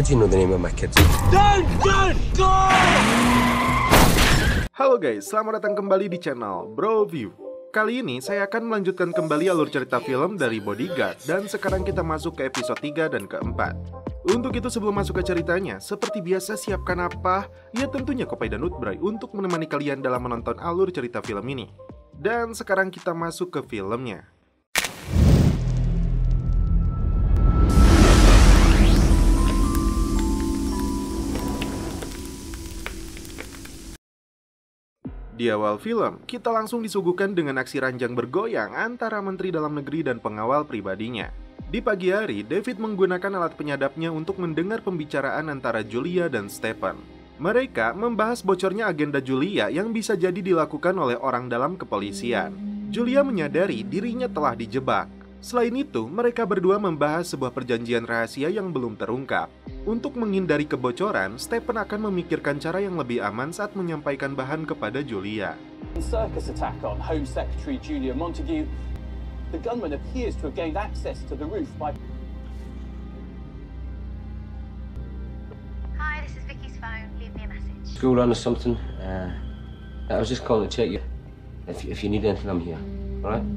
How do you know the name of my kids? Halo guys, selamat datang kembali di channel Bro View. Kali ini saya akan melanjutkan kembali alur cerita film dari Bodyguard. Dan sekarang kita masuk ke episode 3 dan keempat. Untuk itu sebelum masuk ke ceritanya, seperti biasa siapkan apa? Ya tentunya kopi dan Nutbray untuk menemani kalian dalam menonton alur cerita film ini. Dan sekarang kita masuk ke filmnya. Di awal film, kita langsung disuguhkan dengan aksi ranjang bergoyang antara Menteri Dalam Negeri dan pengawal pribadinya. Di pagi hari, David menggunakan alat penyadapnya untuk mendengar pembicaraan antara Julia dan Stephen. Mereka membahas bocornya agenda Julia yang bisa jadi dilakukan oleh orang dalam kepolisian. Julia menyadari dirinya telah dijebak. Selain itu, mereka berdua membahas sebuah perjanjian rahasia yang belum terungkap. Untuk menghindari kebocoran, Stephen akan memikirkan cara yang lebih aman saat menyampaikan bahan kepada Julia. Circus attack on Home Secretary Julia Montague. The gunman appears to have gained access to the roof by... Hi, this is Vicky's phone. Leave me a message. School run or something? I was just calling to check you. If you need anything, I'm here. All right?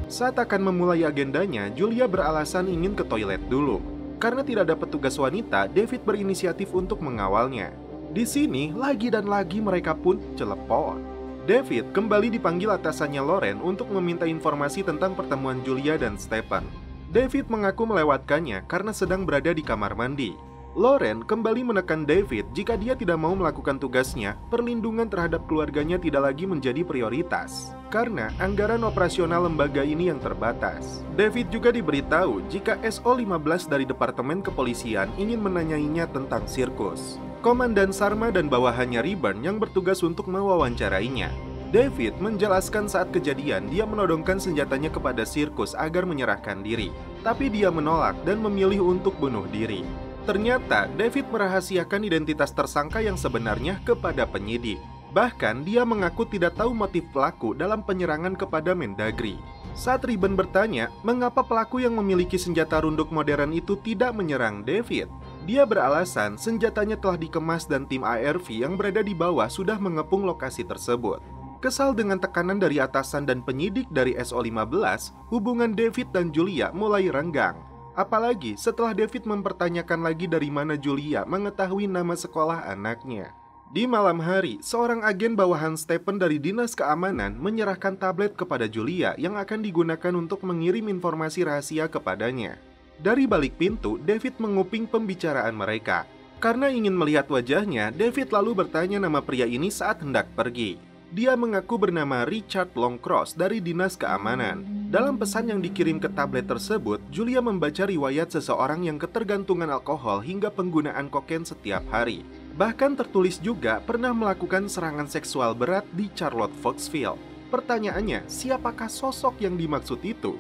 Saat akan memulai agendanya, Julia beralasan ingin ke toilet dulu. Karena tidak ada petugas wanita, David berinisiatif untuk mengawalnya. Di sini, lagi dan lagi mereka pun celepon. David kembali dipanggil atasannya Lauren untuk meminta informasi tentang pertemuan Julia dan Stephen. David mengaku melewatkannya karena sedang berada di kamar mandi. Lauren kembali menekan David jika dia tidak mau melakukan tugasnya, perlindungan terhadap keluarganya tidak lagi menjadi prioritas. Karena anggaran operasional lembaga ini yang terbatas. David juga diberitahu jika SO-15 dari Departemen Kepolisian ingin menanyainya tentang sirkus. Komandan Sharma dan bawahannya Reborn yang bertugas untuk mewawancarainya. David menjelaskan saat kejadian dia menodongkan senjatanya kepada sirkus agar menyerahkan diri. Tapi dia menolak dan memilih untuk bunuh diri. Ternyata David merahasiakan identitas tersangka yang sebenarnya kepada penyidik. Bahkan dia mengaku tidak tahu motif pelaku dalam penyerangan kepada Mendagri. Saat Reborn bertanya, mengapa pelaku yang memiliki senjata runduk modern itu tidak menyerang David? Dia beralasan senjatanya telah dikemas dan tim ARV yang berada di bawah sudah mengepung lokasi tersebut. Kesal dengan tekanan dari atasan dan penyidik dari SO-15, hubungan David dan Julia mulai renggang. Apalagi setelah David mempertanyakan lagi dari mana Julia mengetahui nama sekolah anaknya. Di malam hari, seorang agen bawahan Stephen dari Dinas Keamanan menyerahkan tablet kepada Julia yang akan digunakan untuk mengirim informasi rahasia kepadanya. Dari balik pintu, David menguping pembicaraan mereka. Karena ingin melihat wajahnya, David lalu bertanya nama pria ini saat hendak pergi. Dia mengaku bernama Richard Longcross dari Dinas Keamanan. Dalam pesan yang dikirim ke tablet tersebut, Julia membaca riwayat seseorang yang ketergantungan alkohol hingga penggunaan kokain setiap hari. Bahkan tertulis juga pernah melakukan serangan seksual berat di Charlotte Foxville. Pertanyaannya, siapakah sosok yang dimaksud itu?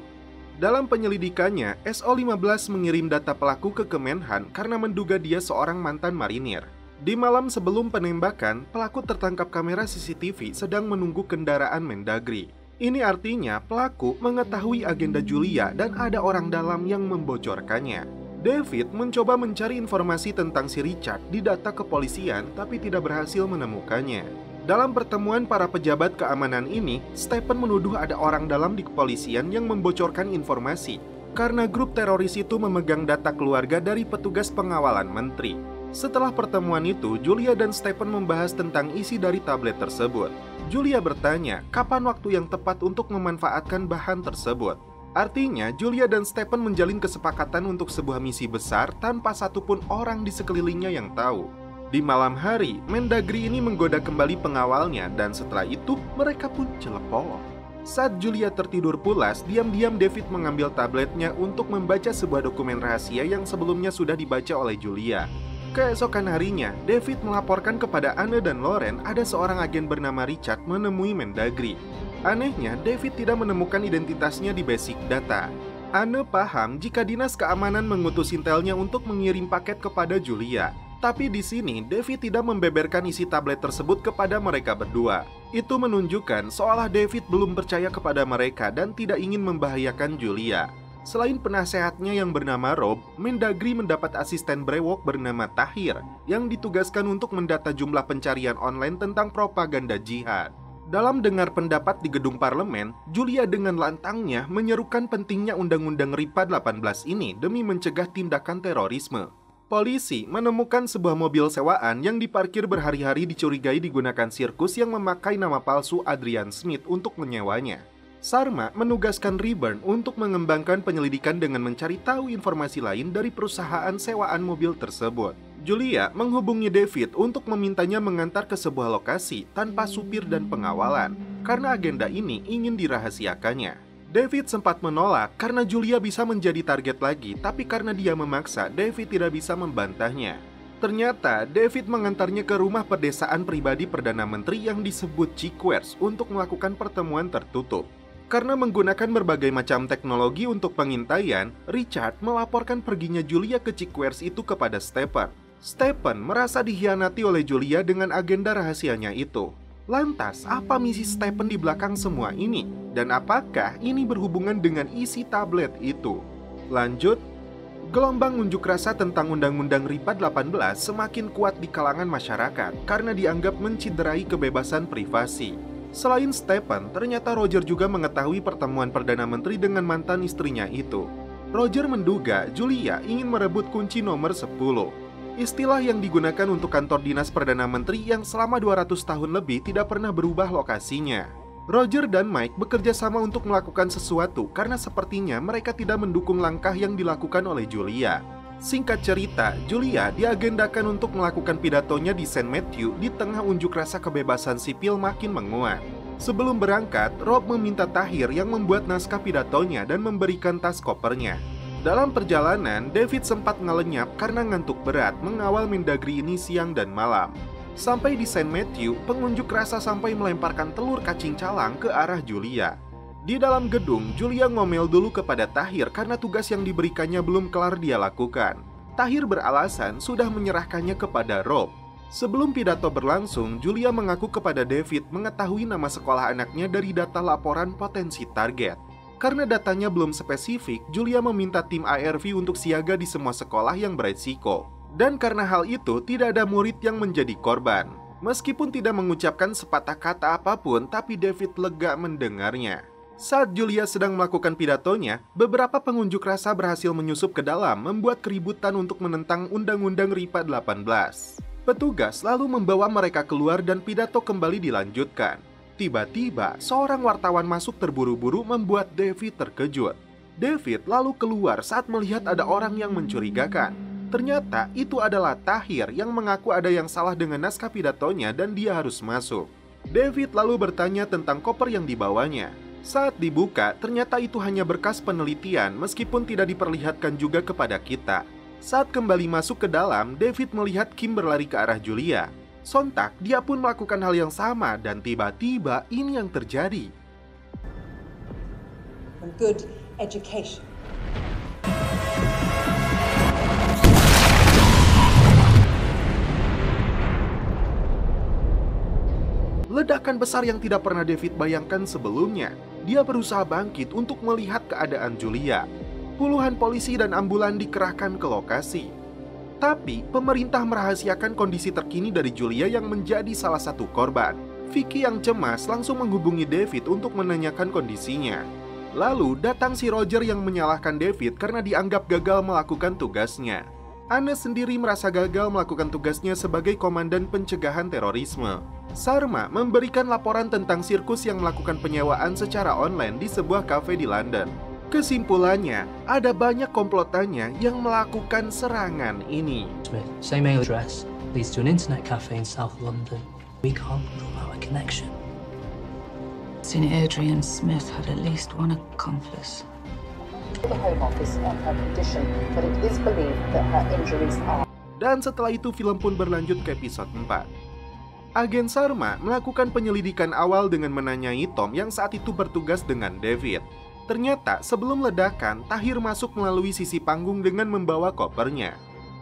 Dalam penyelidikannya, SO-15 mengirim data pelaku ke Kemenhan karena menduga dia seorang mantan marinir. Di malam sebelum penembakan, pelaku tertangkap kamera CCTV sedang menunggu kendaraan Mendagri. Ini artinya pelaku mengetahui agenda Julia dan ada orang dalam yang membocorkannya. David mencoba mencari informasi tentang si Richard di data kepolisian tapi tidak berhasil menemukannya. Dalam pertemuan para pejabat keamanan ini, Stephen menuduh ada orang dalam di kepolisian yang membocorkan informasi karena grup teroris itu memegang data keluarga dari petugas pengawalan menteri. Setelah pertemuan itu, Julia dan Stephen membahas tentang isi dari tablet tersebut. Julia bertanya, kapan waktu yang tepat untuk memanfaatkan bahan tersebut. Artinya, Julia dan Stephen menjalin kesepakatan untuk sebuah misi besar tanpa satupun orang di sekelilingnya yang tahu. Di malam hari, Mendagri ini menggoda kembali pengawalnya dan setelah itu mereka pun celepon. Saat Julia tertidur pulas, diam-diam David mengambil tabletnya untuk membaca sebuah dokumen rahasia yang sebelumnya sudah dibaca oleh Julia. Keesokan harinya, David melaporkan kepada Anne dan Lauren ada seorang agen bernama Richard menemui Mendagri. Anehnya, David tidak menemukan identitasnya di basic data. Anne paham jika Dinas Keamanan mengutus intelnya untuk mengirim paket kepada Julia. Tapi di sini, David tidak membeberkan isi tablet tersebut kepada mereka berdua. Itu menunjukkan seolah David belum percaya kepada mereka dan tidak ingin membahayakan Julia. Selain penasehatnya yang bernama Rob, Mendagri mendapat asisten brewok bernama Tahir yang ditugaskan untuk mendata jumlah pencarian online tentang propaganda jihad. Dalam dengar pendapat di gedung parlemen, Julia dengan lantangnya menyerukan pentingnya Undang-Undang RIPA 18 ini demi mencegah tindakan terorisme. Polisi menemukan sebuah mobil sewaan yang diparkir berhari-hari dicurigai digunakan sirkus yang memakai nama palsu Adrian Smith untuk menyewanya. Sharma menugaskan Reburn untuk mengembangkan penyelidikan dengan mencari tahu informasi lain dari perusahaan sewaan mobil tersebut. Julia menghubungi David untuk memintanya mengantar ke sebuah lokasi tanpa supir dan pengawalan, karena agenda ini ingin dirahasiakannya. David sempat menolak karena Julia bisa menjadi target lagi, tapi karena dia memaksa, David tidak bisa membantahnya. Ternyata, David mengantarnya ke rumah pedesaan pribadi Perdana Menteri yang disebut Chiquers untuk melakukan pertemuan tertutup. Karena menggunakan berbagai macam teknologi untuk pengintaian, Richard melaporkan perginya Julia ke Chiquers itu kepada Stephen. Stephen merasa dikhianati oleh Julia dengan agenda rahasianya itu. Lantas, apa misi Stephen di belakang semua ini? Dan apakah ini berhubungan dengan isi tablet itu? Lanjut, gelombang unjuk rasa tentang Undang-Undang RIPA 18 semakin kuat di kalangan masyarakat karena dianggap menciderai kebebasan privasi. Selain Stephen, ternyata Roger juga mengetahui pertemuan Perdana Menteri dengan mantan istrinya itu. Roger menduga Julia ingin merebut kunci nomor 10. Istilah yang digunakan untuk kantor dinas Perdana Menteri yang selama 200 tahun lebih tidak pernah berubah lokasinya. Roger dan Mike bekerja sama untuk melakukan sesuatu karena sepertinya mereka tidak mendukung langkah yang dilakukan oleh Julia. Singkat cerita, Julia diagendakan untuk melakukan pidatonya di St. Matthew di tengah unjuk rasa kebebasan sipil makin menguat. Sebelum berangkat, Rob meminta Tahir yang membuat naskah pidatonya dan memberikan tas kopernya. Dalam perjalanan, David sempat ngelenyap karena ngantuk berat mengawal Mendagri ini siang dan malam. Sampai di St. Matthew, pengunjuk rasa sampai melemparkan telur kacing calang ke arah Julia. Di dalam gedung, Julia ngomel dulu kepada Tahir karena tugas yang diberikannya belum kelar dia lakukan. Tahir beralasan sudah menyerahkannya kepada Rob. Sebelum pidato berlangsung, Julia mengaku kepada David mengetahui nama sekolah anaknya dari data laporan potensi target. Karena datanya belum spesifik, Julia meminta tim ARV untuk siaga di semua sekolah yang beresiko. Dan karena hal itu, tidak ada murid yang menjadi korban. Meskipun tidak mengucapkan sepatah kata apapun, tapi David lega mendengarnya. Saat Julia sedang melakukan pidatonya, beberapa pengunjuk rasa berhasil menyusup ke dalam, membuat keributan untuk menentang Undang-Undang RIPA 18. Petugas lalu membawa mereka keluar dan pidato kembali dilanjutkan. Tiba-tiba, seorang wartawan masuk terburu-buru membuat David terkejut. David lalu keluar saat melihat ada orang yang mencurigakan. Ternyata itu adalah Tahir yang mengaku ada yang salah dengan naskah pidatonya dan dia harus masuk. David lalu bertanya tentang koper yang dibawanya. Saat dibuka, ternyata itu hanya berkas penelitian meskipun tidak diperlihatkan juga kepada kita. Saat kembali masuk ke dalam, David melihat Kim berlari ke arah Julia. Sontak, dia pun melakukan hal yang sama dan tiba-tiba ini yang terjadi. Good education. Ledakan besar yang tidak pernah David bayangkan sebelumnya. Dia berusaha bangkit untuk melihat keadaan Julia. Puluhan polisi dan ambulan dikerahkan ke lokasi. Tapi, pemerintah merahasiakan kondisi terkini dari Julia yang menjadi salah satu korban. Vicky yang cemas langsung menghubungi David untuk menanyakan kondisinya. Lalu, datang si Roger yang menyalahkan David karena dianggap gagal melakukan tugasnya. Anne sendiri merasa gagal melakukan tugasnya sebagai komandan pencegahan terorisme. Sharma memberikan laporan tentang sirkus yang melakukan penyewaan secara online di sebuah kafe di London. Kesimpulannya, ada banyak komplotannya yang melakukan serangan ini. Smith, same mail address, leads to an internet cafe in South London. We can't rule out a connection. Seen Adrian Smith had at least one accomplice. The Home Office on her condition, but it is believed that her injuries are. Dan setelah itu film pun berlanjut ke episode 4. Agen Sharma melakukan penyelidikan awal dengan menanyai Tom yang saat itu bertugas dengan David. Ternyata sebelum ledakan, Tahir masuk melalui sisi panggung dengan membawa kopernya.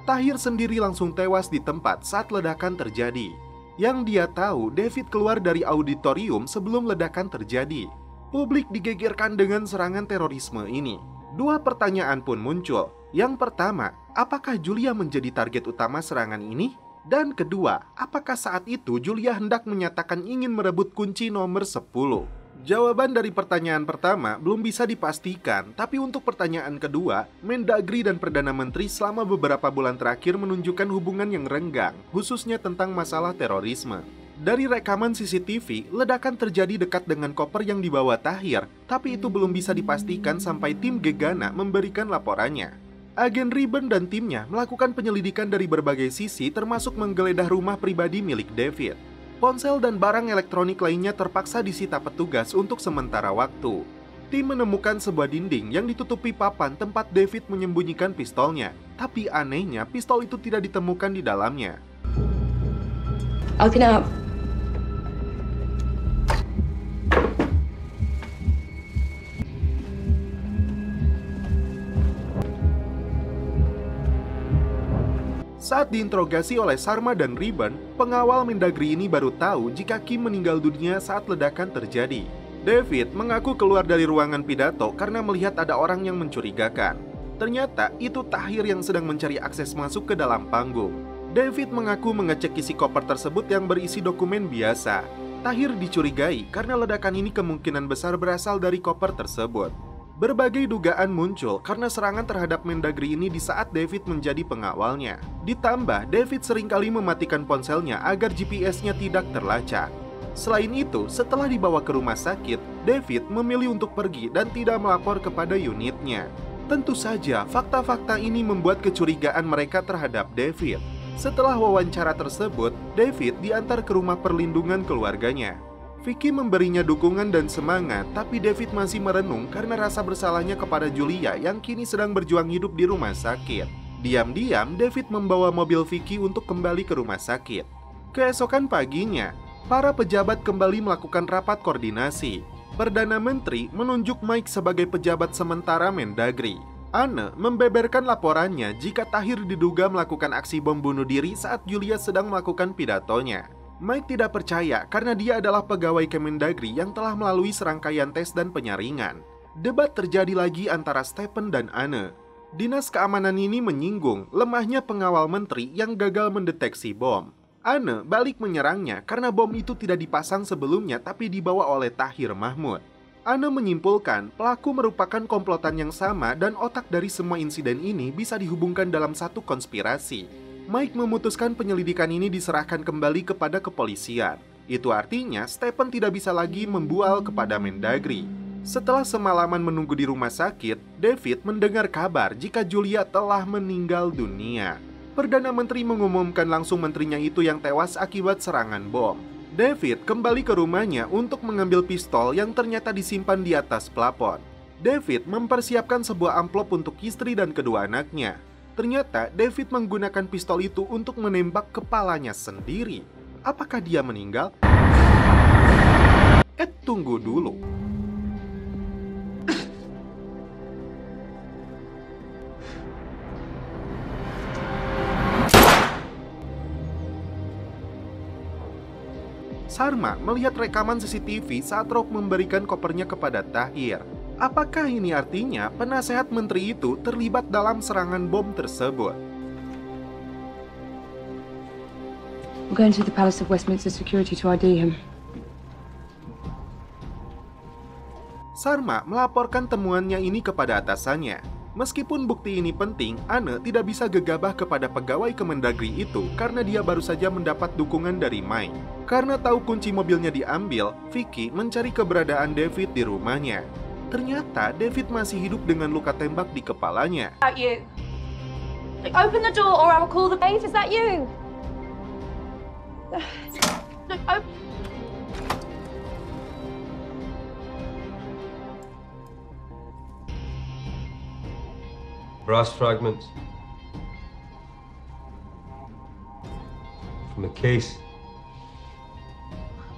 Tahir sendiri langsung tewas di tempat saat ledakan terjadi. Yang dia tahu, David keluar dari auditorium sebelum ledakan terjadi. Publik digegerkan dengan serangan terorisme ini. Dua pertanyaan pun muncul. Yang pertama, apakah Julia menjadi target utama serangan ini? Dan kedua, apakah saat itu Julia hendak menyatakan ingin merebut kunci nomor 10? Jawaban dari pertanyaan pertama belum bisa dipastikan, tapi untuk pertanyaan kedua, Mendagri dan Perdana Menteri selama beberapa bulan terakhir menunjukkan hubungan yang renggang, khususnya tentang masalah terorisme. Dari rekaman CCTV, ledakan terjadi dekat dengan koper yang dibawa Tahir, tapi itu belum bisa dipastikan sampai tim Gegana memberikan laporannya. Agen Ribbon dan timnya melakukan penyelidikan dari berbagai sisi termasuk menggeledah rumah pribadi milik David. Ponsel dan barang elektronik lainnya terpaksa disita petugas untuk sementara waktu. Tim menemukan sebuah dinding yang ditutupi papan tempat David menyembunyikan pistolnya. Tapi anehnya pistol itu tidak ditemukan di dalamnya. Open up. Saat diinterogasi oleh Sarma dan Ribbon, pengawal Mendagri ini baru tahu jika Kim meninggal dunia saat ledakan terjadi. David mengaku keluar dari ruangan pidato karena melihat ada orang yang mencurigakan. Ternyata itu Tahir yang sedang mencari akses masuk ke dalam panggung. David mengaku mengecek isi koper tersebut yang berisi dokumen biasa. Tahir dicurigai karena ledakan ini kemungkinan besar berasal dari koper tersebut. Berbagai dugaan muncul karena serangan terhadap Mendagri ini di saat David menjadi pengawalnya. Ditambah, David seringkali mematikan ponselnya agar GPS-nya tidak terlacak. Selain itu, setelah dibawa ke rumah sakit, David memilih untuk pergi dan tidak melapor kepada unitnya. Tentu saja, fakta-fakta ini membuat kecurigaan mereka terhadap David. Setelah wawancara tersebut, David diantar ke rumah perlindungan keluarganya. Vicky memberinya dukungan dan semangat, tapi David masih merenung karena rasa bersalahnya kepada Julia yang kini sedang berjuang hidup di rumah sakit. Diam-diam, David membawa mobil Vicky untuk kembali ke rumah sakit. Keesokan paginya, para pejabat kembali melakukan rapat koordinasi. Perdana Menteri menunjuk Mike sebagai pejabat sementara Mendagri. Anne membeberkan laporannya jika Tahir diduga melakukan aksi bom bunuh diri saat Julia sedang melakukan pidatonya. Mike tidak percaya karena dia adalah pegawai Kemendagri yang telah melalui serangkaian tes dan penyaringan. Debat terjadi lagi antara Stephen dan Anne. Dinas keamanan ini menyinggung lemahnya pengawal menteri yang gagal mendeteksi bom. Anne balik menyerangnya karena bom itu tidak dipasang sebelumnya tapi dibawa oleh Tahir Mahmud. Anne menyimpulkan pelaku merupakan komplotan yang sama dan otak dari semua insiden ini bisa dihubungkan dalam satu konspirasi. Mike memutuskan penyelidikan ini diserahkan kembali kepada kepolisian. Itu artinya Stephen tidak bisa lagi membual kepada Mendagri. Setelah semalaman menunggu di rumah sakit, David mendengar kabar jika Julia telah meninggal dunia. Perdana Menteri mengumumkan langsung menterinya itu yang tewas akibat serangan bom. David kembali ke rumahnya untuk mengambil pistol yang ternyata disimpan di atas plafon. David mempersiapkan sebuah amplop untuk istri dan kedua anaknya. Ternyata David menggunakan pistol itu untuk menembak kepalanya sendiri. Apakah dia meninggal? Tunggu dulu. Sarma melihat rekaman CCTV saat Rob memberikan kopernya kepada Tahir. Apakah ini artinya penasehat menteri itu terlibat dalam serangan bom tersebut? We're going to the Palace of Westminster Security to ID him. Sarma melaporkan temuannya ini kepada atasannya. Meskipun bukti ini penting, Anne tidak bisa gegabah kepada pegawai Kemendagri itu karena dia baru saja mendapat dukungan dari Mike. Karena tahu kunci mobilnya diambil, Vicky mencari keberadaan David di rumahnya. Ternyata David masih hidup dengan luka tembak di kepalanya. You. Open the door or I will call the police. Is that you? Look, open. Brass fragments from a case.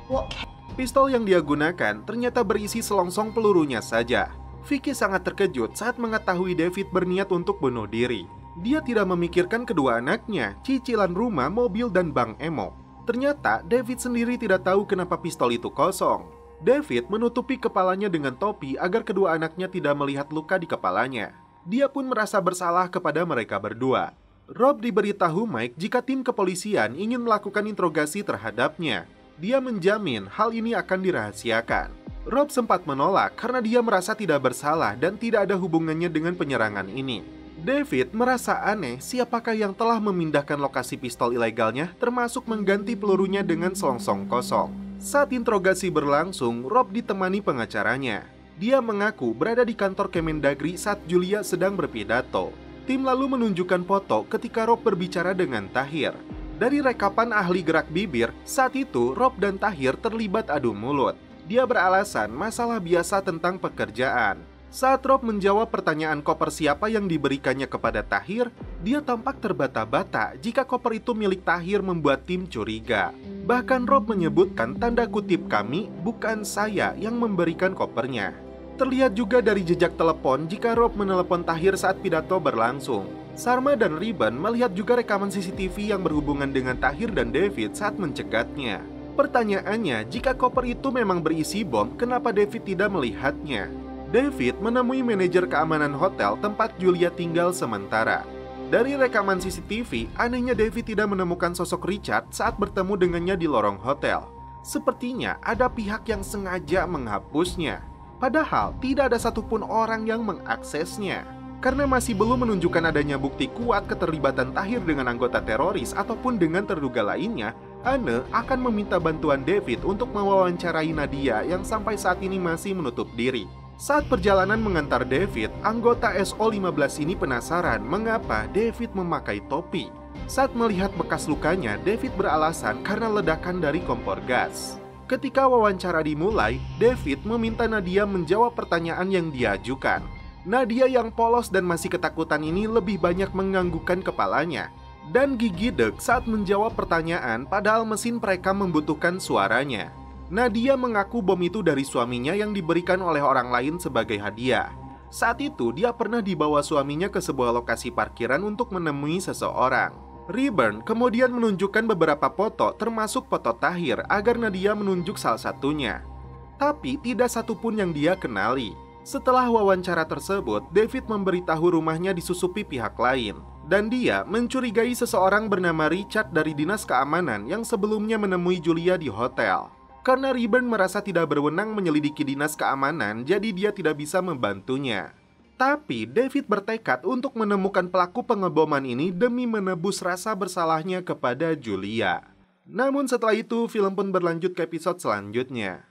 What? Pistol yang dia gunakan ternyata berisi selongsong pelurunya saja. Vicky sangat terkejut saat mengetahui David berniat untuk bunuh diri. Dia tidak memikirkan kedua anaknya, cicilan rumah, mobil, dan bank Emo. Ternyata David sendiri tidak tahu kenapa pistol itu kosong. David menutupi kepalanya dengan topi agar kedua anaknya tidak melihat luka di kepalanya. Dia pun merasa bersalah kepada mereka berdua. Rob diberitahu Mike jika tim kepolisian ingin melakukan interogasi terhadapnya. Dia menjamin hal ini akan dirahasiakan. Rob sempat menolak karena dia merasa tidak bersalah dan tidak ada hubungannya dengan penyerangan ini. David merasa aneh siapakah yang telah memindahkan lokasi pistol ilegalnya termasuk mengganti pelurunya dengan selongsong kosong. Saat interogasi berlangsung, Rob ditemani pengacaranya. Dia mengaku berada di kantor Kemendagri saat Julia sedang berpidato. Tim lalu menunjukkan foto ketika Rob berbicara dengan Tahir. Dari rekapan ahli gerak bibir, saat itu Rob dan Tahir terlibat adu mulut. Dia beralasan masalah biasa tentang pekerjaan. Saat Rob menjawab pertanyaan koper siapa yang diberikannya kepada Tahir, dia tampak terbata-bata jika koper itu milik Tahir membuat tim curiga. Bahkan Rob menyebutkan tanda kutip kami, bukan saya yang memberikan kopernya. Terlihat juga dari jejak telepon jika Rob menelepon Tahir saat pidato berlangsung. Sarma dan Ribbon melihat juga rekaman CCTV yang berhubungan dengan Tahir dan David saat mencegatnya. Pertanyaannya, jika koper itu memang berisi bom, kenapa David tidak melihatnya? David menemui manajer keamanan hotel tempat Julia tinggal sementara. Dari rekaman CCTV, anehnya David tidak menemukan sosok Richard saat bertemu dengannya di lorong hotel. Sepertinya ada pihak yang sengaja menghapusnya. Padahal tidak ada satupun orang yang mengaksesnya. Karena masih belum menunjukkan adanya bukti kuat keterlibatan Tahir dengan anggota teroris ataupun dengan terduga lainnya, Anne akan meminta bantuan David untuk mewawancarai Nadia yang sampai saat ini masih menutup diri. Saat perjalanan mengantar David, anggota SO-15 ini penasaran mengapa David memakai topi. Saat melihat bekas lukanya, David beralasan karena ledakan dari kompor gas. Ketika wawancara dimulai, David meminta Nadia menjawab pertanyaan yang diajukan. Nadia yang polos dan masih ketakutan ini lebih banyak menganggukkan kepalanya dan gigi deg saat menjawab pertanyaan padahal mesin perekam membutuhkan suaranya. Nadia mengaku bom itu dari suaminya yang diberikan oleh orang lain sebagai hadiah. Saat itu dia pernah dibawa suaminya ke sebuah lokasi parkiran untuk menemui seseorang. Ribbon kemudian menunjukkan beberapa foto termasuk foto Tahir agar Nadia menunjuk salah satunya. Tapi tidak satupun yang dia kenali. Setelah wawancara tersebut, David memberitahu rumahnya disusupi pihak lain. Dan dia mencurigai seseorang bernama Richard dari dinas keamanan yang sebelumnya menemui Julia di hotel. Karena Ribbon merasa tidak berwenang menyelidiki dinas keamanan, jadi dia tidak bisa membantunya. Tapi David bertekad untuk menemukan pelaku pengeboman ini demi menebus rasa bersalahnya kepada Julia. Namun setelah itu, film pun berlanjut ke episode selanjutnya.